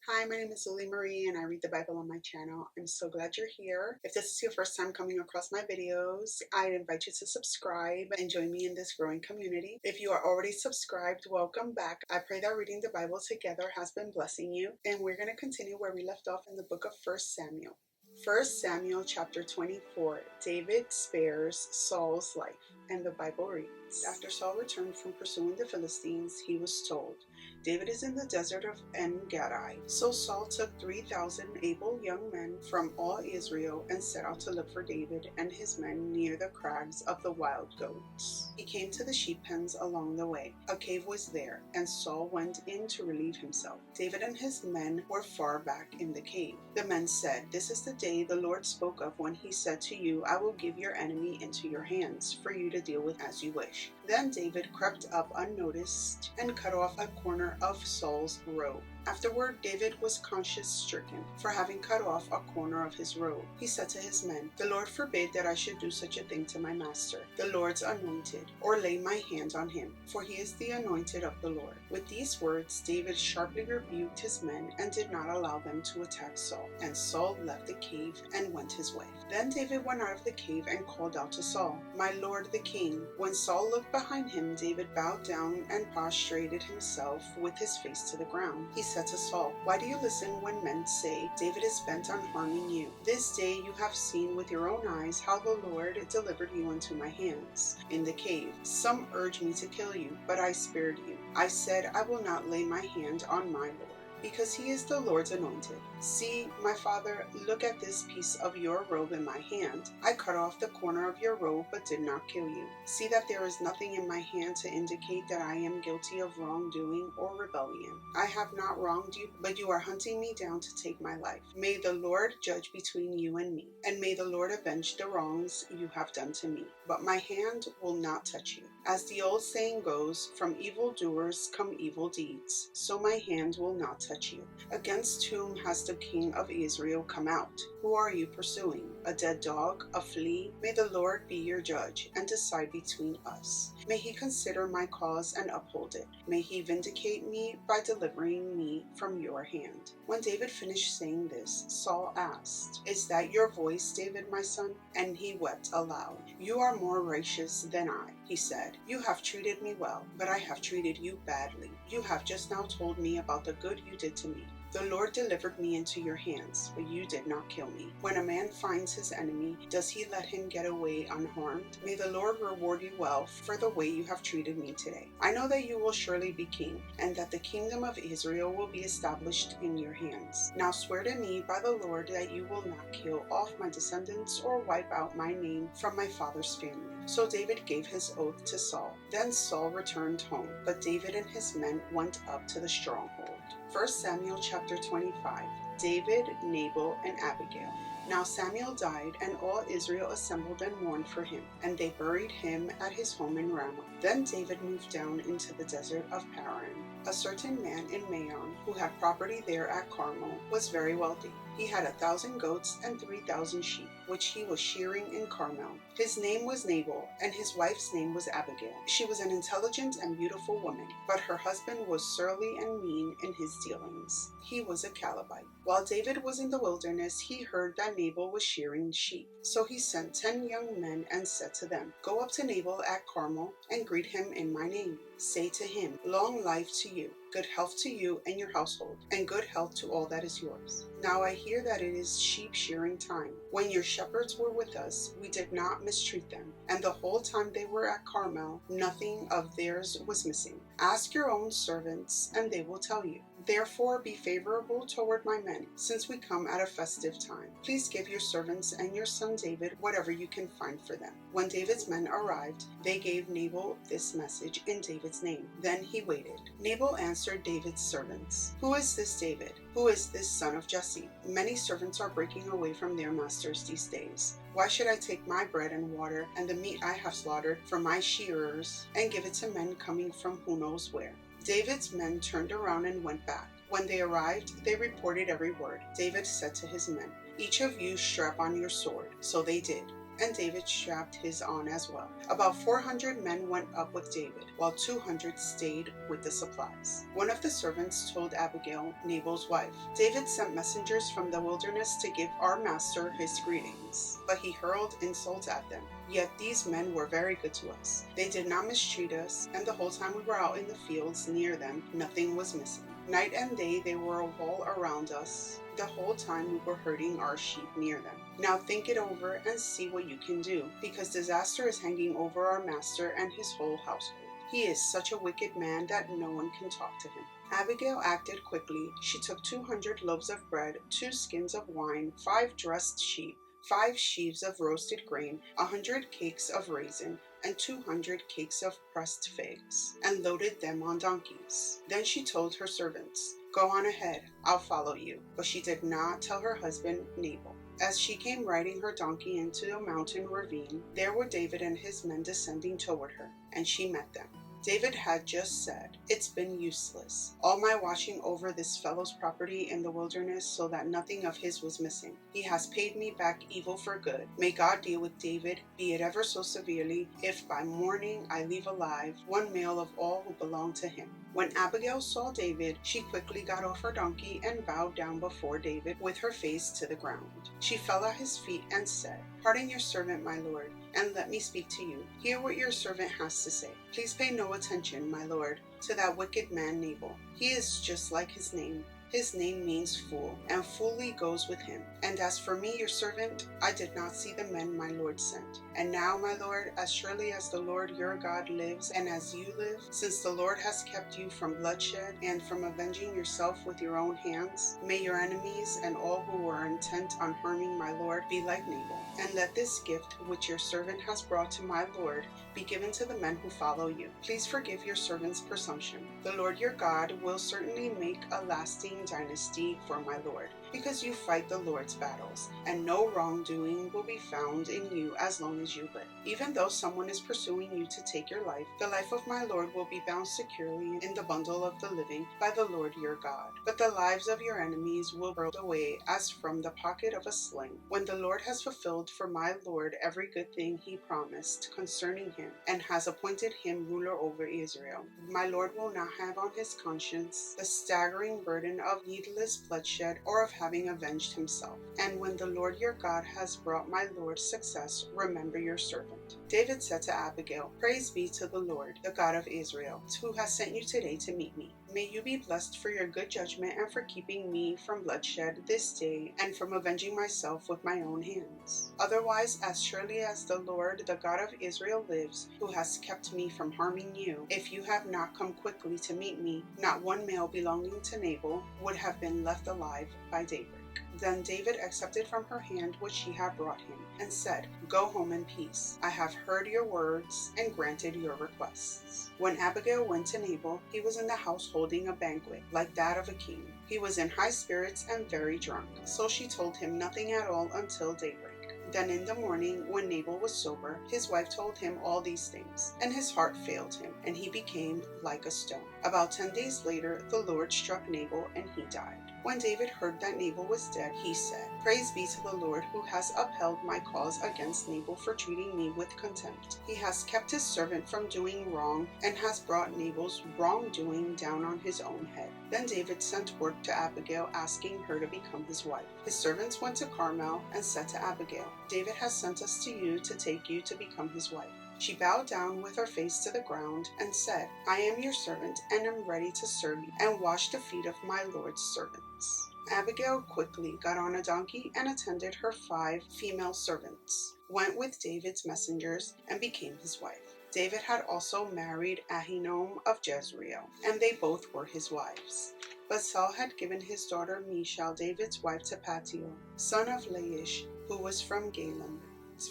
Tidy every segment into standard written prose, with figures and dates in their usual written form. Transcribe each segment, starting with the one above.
Hi, my name is Lily Marie and I read the Bible on my channel. I'm so glad you're here. If this is your first time coming across my videos, I invite you to subscribe and join me in this growing community. If you are already subscribed, welcome back. I pray that reading the Bible together has been blessing you, and we're going to continue where we left off in the book of 1 Samuel. 1 Samuel chapter 24, David spares Saul's life, and the Bible reads, After Saul returned from pursuing the Philistines, he was told, David is in the desert of En-Gedi. So Saul took 3,000 able young men from all Israel and set out to look for David and his men near the crags of the wild goats. He came to the sheep pens along the way. A cave was there, and Saul went in to relieve himself. David and his men were far back in the cave. The men said, This is the day the Lord spoke of when he said to you, I will give your enemy into your hands for you to deal with as you wish. Then David crept up unnoticed and cut off a corner of Saul's robe. Afterward, David was conscience-stricken for having cut off a corner of his robe. He said to his men, The Lord forbid that I should do such a thing to my master, the Lord's anointed, or lay my hand on him, for he is the anointed of the Lord. With these words, David sharply rebuked his men and did not allow them to attack Saul. And Saul left the cave and went his way. Then David went out of the cave and called out to Saul, My lord the king. When Saul looked behind him, David bowed down and prostrated himself with his face to the ground. He said to Saul, Why do you listen when men say, David is bent on harming you? This day you have seen with your own eyes how the Lord delivered you into my hands in the cave. Some urged me to kill you, but I spared you. I said, I will not lay my hand on my Lord, because he is the Lord's anointed. See, my father, look at this piece of your robe in my hand. I cut off the corner of your robe, but did not kill you. See that there is nothing in my hand to indicate that I am guilty of wrongdoing or rebellion. I have not wronged you, but you are hunting me down to take my life. May the Lord judge between you and me, and may the Lord avenge the wrongs you have done to me. But my hand will not touch you. As the old saying goes, from evildoers come evil deeds, so my hand will not touch you. Against whom has the king of Israel come out? Who are you pursuing? A dead dog? A flea? May the Lord be your judge and decide between us. May he consider my cause and uphold it. May he vindicate me by delivering me from your hand. When David finished saying this, Saul asked, Is that your voice, David, my son? And he wept aloud. You are more righteous than I, he said. You have treated me well, but I have treated you badly. You have just now told me about the good you did to me. The Lord delivered me into your hands, but you did not kill me. When a man finds his enemy, does he let him get away unharmed? May the Lord reward you well for the way you have treated me today. I know that you will surely be king, and that the kingdom of Israel will be established in your hands. Now swear to me by the Lord that you will not kill off my descendants or wipe out my name from my father's family. So David gave his oath to Saul. Then Saul returned home, but David and his men went up to the stronghold. 1 Samuel chapter 25, David, Nabal, and Abigail. Now Samuel died, and all Israel assembled and mourned for him, and they buried him at his home in Ramah. Then David moved down into the desert of Paran. A certain man in Maon, who had property there at Carmel, was very wealthy. He had 1,000 goats and 3,000 sheep, which he was shearing in Carmel. His name was Nabal, and his wife's name was Abigail. She was an intelligent and beautiful woman, but her husband was surly and mean in his dealings. He was a Calebite. While David was in the wilderness, he heard that Nabal was shearing sheep. So he sent 10 young men and said to them, Go up to Nabal at Carmel and greet him in my name. Say to him, Long life to you, good health to you and your household, and good health to all that is yours. Now I hear that it is sheep shearing time. When your shepherds were with us, we did not mistreat them, and the whole time they were at Carmel, nothing of theirs was missing. Ask your own servants, and they will tell you. Therefore be favorable toward my men, since we come at a festive time. Please give your servants and your son David whatever you can find for them. When David's men arrived, they gave Nabal this message in David's name. Then he waited. Nabal answered David's servants, Who is this David? Who is this son of Jesse? Many servants are breaking away from their masters these days. Why should I take my bread and water and the meat I have slaughtered for my shearers and give it to men coming from who knows where? David's men turned around and went back. When they arrived, they reported every word. David said to his men, Each of you strap on your sword. So they did. and David strapped his on as well. About 400 men went up with David, while 200 stayed with the supplies. One of the servants told Abigail, Nabal's wife, David sent messengers from the wilderness to give our master his greetings, but he hurled insults at them. Yet these men were very good to us. They did not mistreat us, and the whole time we were out in the fields near them, nothing was missing. Night and day they were a wall around us, the whole time we were herding our sheep near them. Now think it over and see what you can do, because disaster is hanging over our master and his whole household. He is such a wicked man that no one can talk to him. Abigail acted quickly. She took 200 loaves of bread, 2 skins of wine, 5 dressed sheep, 5 sheaves of roasted grain, 100 cakes of raisin, and 200 cakes of pressed figs, and loaded them on donkeys. Then she told her servants, Go on ahead, I'll follow you. But she did not tell her husband Nabal. As she came riding her donkey into a mountain ravine, there were David and his men descending toward her, and she met them. David had just said, It's been useless, all my watching over this fellow's property in the wilderness so that nothing of his was missing. He has paid me back evil for good. May God deal with David, be it ever so severely, if by morning I leave alive 1 male of all who belong to him. When Abigail saw David, she quickly got off her donkey and bowed down before David with her face to the ground. She fell at his feet and said, Pardon your servant, my lord, and let me speak to you. Hear what your servant has to say. Please pay no attention, my lord, to that wicked man Nabal. He is just like his name. His name means fool, and fully goes with him. And as for me, your servant, I did not see the men my lord sent. And now, my lord, as surely as the Lord your God lives, and as you live, since the Lord has kept you from bloodshed and from avenging yourself with your own hands, may your enemies and all who are intent on harming my lord be like Nabal. And let this gift which your servant has brought to my lord be given to the men who follow you. Please forgive your servant's presumption. The Lord your God will certainly make a lasting dynasty for my lord, because you fight the Lord's battles, and no wrongdoing will be found in you as long as you live. Even though someone is pursuing you to take your life, the life of my lord will be bound securely in the bundle of the living by the Lord your God. But the lives of your enemies will be rolled away as from the pocket of a sling, when the Lord has fulfilled for my lord every good thing he promised concerning him, and has appointed him ruler over Israel. My lord will not have on his conscience the staggering burden of needless bloodshed or of having avenged himself. And when the Lord your God has brought my lord success, remember your servant. David said to Abigail, Praise be to the Lord, the God of Israel, who has sent you today to meet me. May you be blessed for your good judgment and for keeping me from bloodshed this day and from avenging myself with my own hands. Otherwise, as surely as the Lord, the God of Israel lives, who has kept me from harming you, if you have not come quickly to meet me, not 1 male belonging to Nabal would have been left alive by daybreak. Then David accepted from her hand what she had brought him, and said, Go home in peace. I have heard your words and granted your requests. When Abigail went to Nabal, he was in the house holding a banquet, like that of a king. He was in high spirits and very drunk, so she told him nothing at all until daybreak. Then in the morning, when Nabal was sober, his wife told him all these things, and his heart failed him, and he became like a stone. About 10 days later, the Lord struck Nabal, and he died. When David heard that Nabal was dead, he said, Praise be to the Lord, who has upheld my cause against Nabal for treating me with contempt. He has kept his servant from doing wrong, and has brought Nabal's wrongdoing down on his own head. Then David sent word to Abigail, asking her to become his wife. His servants went to Carmel and said to Abigail, David has sent us to you to take you to become his wife. She bowed down with her face to the ground and said, I am your servant and am ready to serve you and wash the feet of my Lord's servants. Abigail quickly got on a donkey and attended her 5 female servants, went with David's messengers, and became his wife. David had also married Ahinoam of Jezreel, and they both were his wives. But Saul had given his daughter Michal, David's wife, to Patiel, son of Laish, who was from Galem.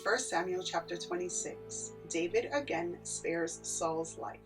1 Samuel chapter 26. David again spares Saul's life.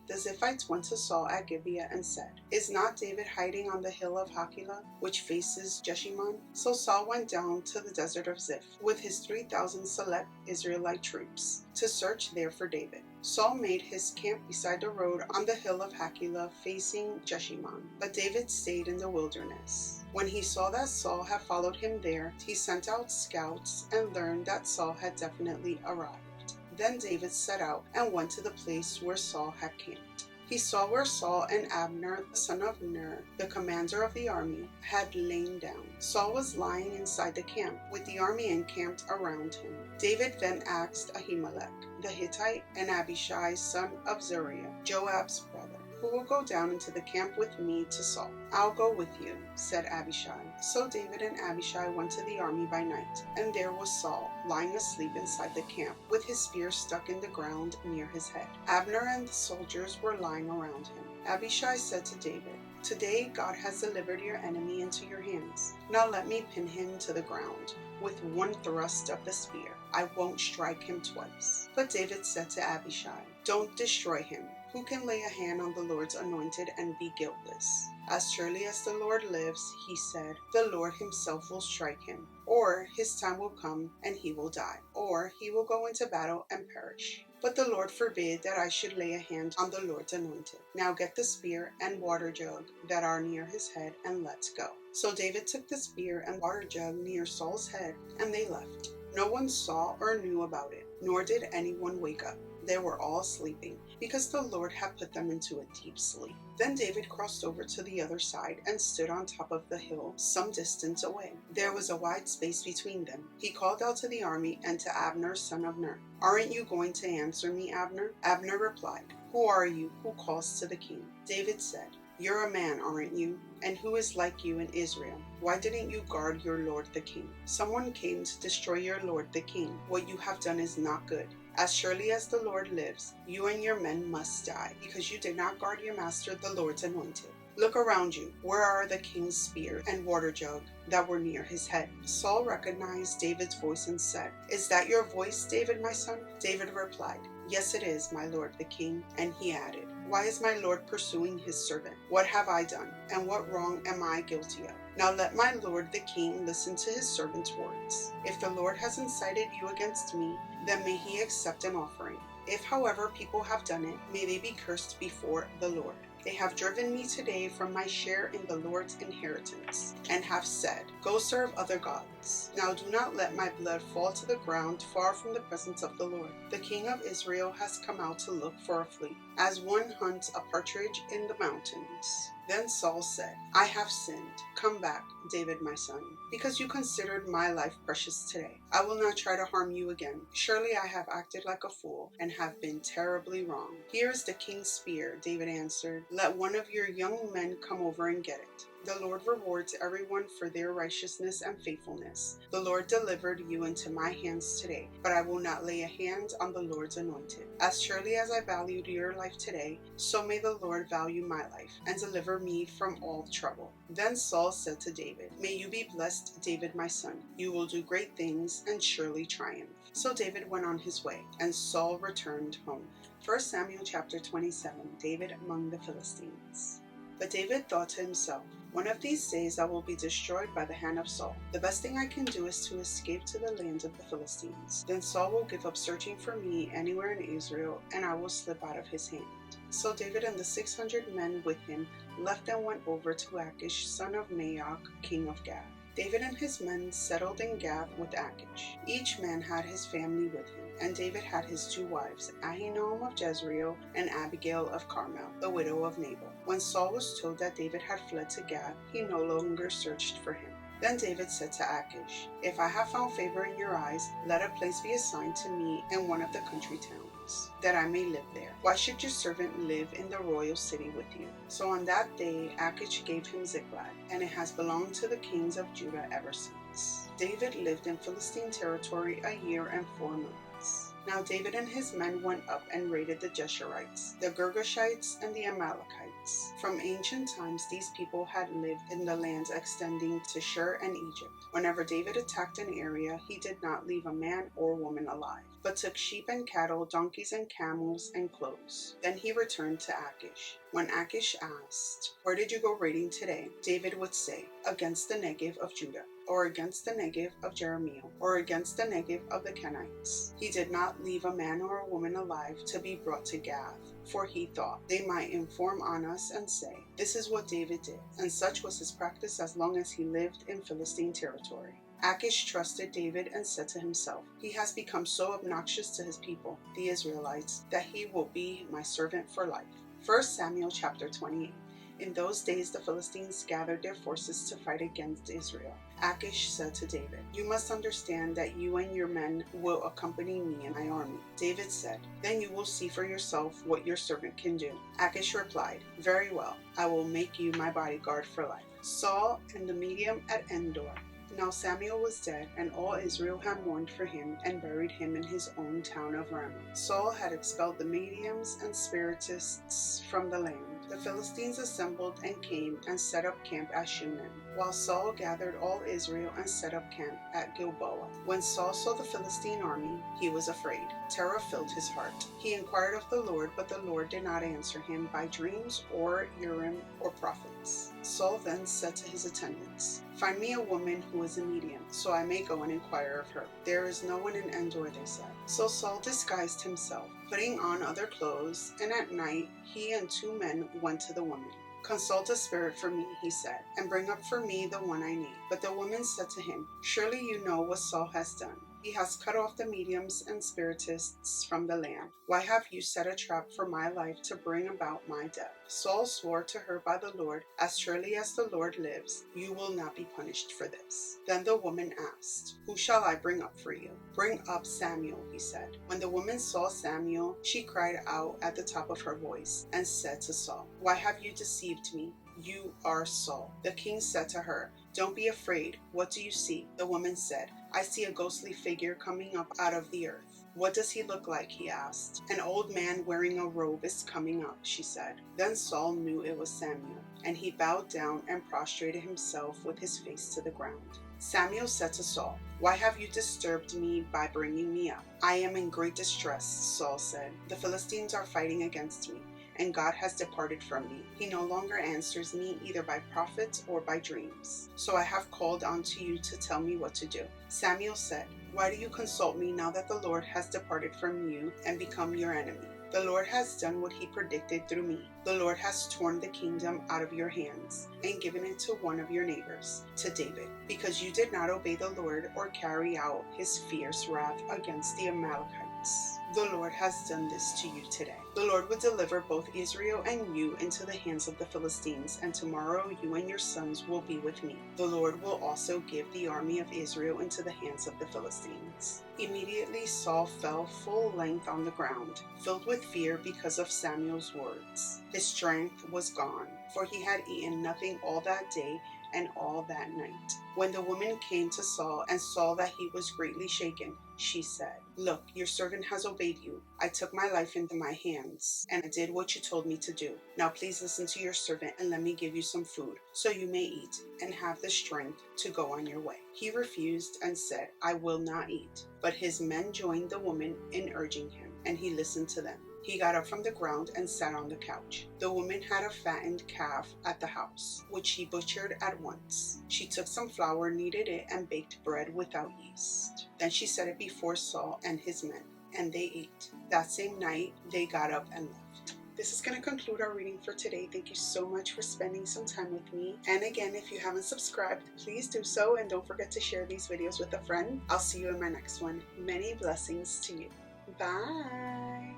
The Ziphites went to Saul at Gibeah and said, Is not David hiding on the hill of Hachilah, which faces Jeshimon? So Saul went down to the desert of Ziph with his 3,000 select Israelite troops to search there for David. Saul made his camp beside the road on the hill of Hachilah facing Jeshimon, but David stayed in the wilderness. When he saw that Saul had followed him there, he sent out scouts and learned that Saul had definitely arrived. Then David set out and went to the place where Saul had camped. He saw where Saul and Abner, the son of Ner, the commander of the army, had lain down. Saul was lying inside the camp, with the army encamped around him. David then asked Ahimelech, the Hittite, and Abishai, son of Zeruiah, Joab's brother, who will go down into the camp with me to Saul. I'll go with you, said Abishai. So David and Abishai went to the army by night, and there was Saul, lying asleep inside the camp, with his spear stuck in the ground near his head. Abner and the soldiers were lying around him. Abishai said to David, "Today God has delivered your enemy into your hands. Now let me pin him to the ground with one thrust of the spear. I won't strike him twice." But David said to Abishai, "Don't destroy him. Who can lay a hand on the Lord's anointed and be guiltless? As surely as the Lord lives," he said, "the Lord himself will strike him. Or his time will come and he will die. Or he will go into battle and perish. But the Lord forbid that I should lay a hand on the Lord's anointed. Now get the spear and water jug that are near his head and let's go." So David took the spear and water jug near Saul's head and they left. No one saw or knew about it, nor did anyone wake up. They were all sleeping, because the Lord had put them into a deep sleep. Then David crossed over to the other side and stood on top of the hill some distance away. There was a wide space between them. He called out to the army and to Abner, son of Ner, "Aren't you going to answer me, Abner?" Abner replied, "Who are you who calls to the king?" David said, "You're a man, aren't you? And who is like you in Israel? Why didn't you guard your lord the king? Someone came to destroy your lord the king. What you have done is not good. As surely as the Lord lives, you and your men must die, because you did not guard your master the Lord's anointed. Look around you. Where are the king's spear and water jug that were near his head?" Saul recognized David's voice and said, "Is that your voice, David, my son?" David replied, "Yes, it is, my lord the king." And he added, "Why is my lord pursuing his servant? What have I done, and what wrong am I guilty of? Now let my lord the king listen to his servant's words. If the Lord has incited you against me, then may he accept an offering. If, however, people have done it, may they be cursed before the Lord. They have driven me today from my share in the Lord's inheritance, and have said, 'Go serve other gods.' Now do not let my blood fall to the ground far from the presence of the Lord. The king of Israel has come out to look for a flea, as one hunts a partridge in the mountains." Then Saul said, "I have sinned. Come back, David my son, because you considered my life precious today. I will not try to harm you again. Surely I have acted like a fool and have been terribly wrong." "Here is the king's spear," David answered. "Let one of your young men come over and get it. The Lord rewards everyone for their righteousness and faithfulness. The Lord delivered you into my hands today, but I will not lay a hand on the Lord's anointed. As surely as I valued your life today, so may the Lord value my life and deliver me from all trouble." Then Saul said to David, "May you be blessed, David my son. You will do great things and surely triumph." So David went on his way, and Saul returned home. 1 Samuel chapter 27, David among the Philistines. But David thought to himself, "One of these days I will be destroyed by the hand of Saul. The best thing I can do is to escape to the land of the Philistines. Then Saul will give up searching for me anywhere in Israel, and I will slip out of his hand." So David and the 600 men with him left and went over to Achish, son of Maoch, king of Gath. David and his men settled in Gath with Achish. Each man had his family with him, and David had his 2 wives, Ahinoam of Jezreel and Abigail of Carmel, the widow of Nabal. When Saul was told that David had fled to Gath, he no longer searched for him. Then David said to Achish, "If I have found favor in your eyes, let a place be assigned to me in one of the country towns, that I may live there. Why should your servant live in the royal city with you?" So on that day Achish gave him Ziklag, and it has belonged to the kings of Judah ever since. David lived in Philistine territory a year and 4 months. Now David and his men went up and raided the Geshurites, the Girgashites, and the Amalekites. From ancient times these people had lived in the lands extending to Shur and Egypt. Whenever David attacked an area, he did not leave a man or woman alive, but took sheep and cattle, donkeys and camels, and clothes. Then he returned to Achish. When Achish asked, "Where did you go raiding today?" David would say, "Against the Negev of Judah." or against the Negev of Jeremiel, or against the Negev of the Kenites. He did not leave a man or a woman alive to be brought to Gath, for he thought they might inform on us and say, "This is what David did," and such was his practice as long as he lived in Philistine territory. Achish trusted David and said to himself, "He has become so obnoxious to his people, the Israelites, that he will be my servant for life." 1 Samuel chapter 28. In those days the Philistines gathered their forces to fight against Israel. Achish said to David, "You must understand that you and your men will accompany me in my army." David said, "Then you will see for yourself what your servant can do." Achish replied, "Very well, I will make you my bodyguard for life." Saul and the medium at Endor. Now Samuel was dead, and all Israel had mourned for him and buried him in his own town of Ramah. Saul had expelled the mediums and spiritists from the land. The Philistines assembled and came and set up camp at Shunem, while Saul gathered all Israel and set up camp at Gilboa. When Saul saw the Philistine army, he was afraid. Terror filled his heart. He inquired of the Lord, but the Lord did not answer him by dreams or Urim or prophets. Saul then said to his attendants, "Find me a woman who is a medium, so I may go and inquire of her." "There is no one in Endor," they said. So Saul disguised himself, putting on other clothes, and at night he and 2 men went to the woman. "Consult a spirit for me," he said, "and bring up for me the one I need." But the woman said to him, "Surely you know what Saul has done. He has cut off the mediums and spiritists from the land. Why have you set a trap for my life to bring about my death?" Saul swore to her by the Lord, "As surely as the Lord lives, you will not be punished for this." Then the woman asked, "Who shall I bring up for you?" "Bring up Samuel," he said. When the woman saw Samuel, she cried out at the top of her voice and said to Saul, "Why have you deceived me? You are Saul." The king said to her, "Don't be afraid. What do you see?" The woman said, "I see a ghostly figure coming up out of the earth." "What does he look like?" he asked. "An old man wearing a robe is coming up," she said. Then Saul knew it was Samuel, and he bowed down and prostrated himself with his face to the ground. Samuel said to Saul, "Why have you disturbed me by bringing me up?" "I am in great distress," Saul said. "The Philistines are fighting against me, and God has departed from me. He no longer answers me either by prophets or by dreams. So I have called unto you to tell me what to do." Samuel said, "Why do you consult me now that the Lord has departed from you and become your enemy? The Lord has done what he predicted through me. The Lord has torn the kingdom out of your hands and given it to one of your neighbors, to David, because you did not obey the Lord or carry out his fierce wrath against the Amalekites. The Lord has done this to you today. The Lord will deliver both Israel and you into the hands of the Philistines, and tomorrow you and your sons will be with me. The Lord will also give the army of Israel into the hands of the Philistines." Immediately Saul fell full length on the ground, filled with fear because of Samuel's words. His strength was gone, for he had eaten nothing all that day and all that night. When the woman came to Saul and saw that he was greatly shaken, she said, "Look, your servant has obeyed you. I took my life into my hands, and I did what you told me to do. Now please listen to your servant and let me give you some food, so you may eat and have the strength to go on your way." He refused and said, "I will not eat." But his men joined the woman in urging him, and he listened to them. He got up from the ground and sat on the couch. The woman had a fattened calf at the house, which she butchered at once. She took some flour, kneaded it, and baked bread without yeast. Then she set it before Saul and his men, and they ate. That same night, they got up and left. This is going to conclude our reading for today. Thank you so much for spending some time with me. And again, if you haven't subscribed, please do so, and don't forget to share these videos with a friend. I'll see you in my next one. Many blessings to you. Bye.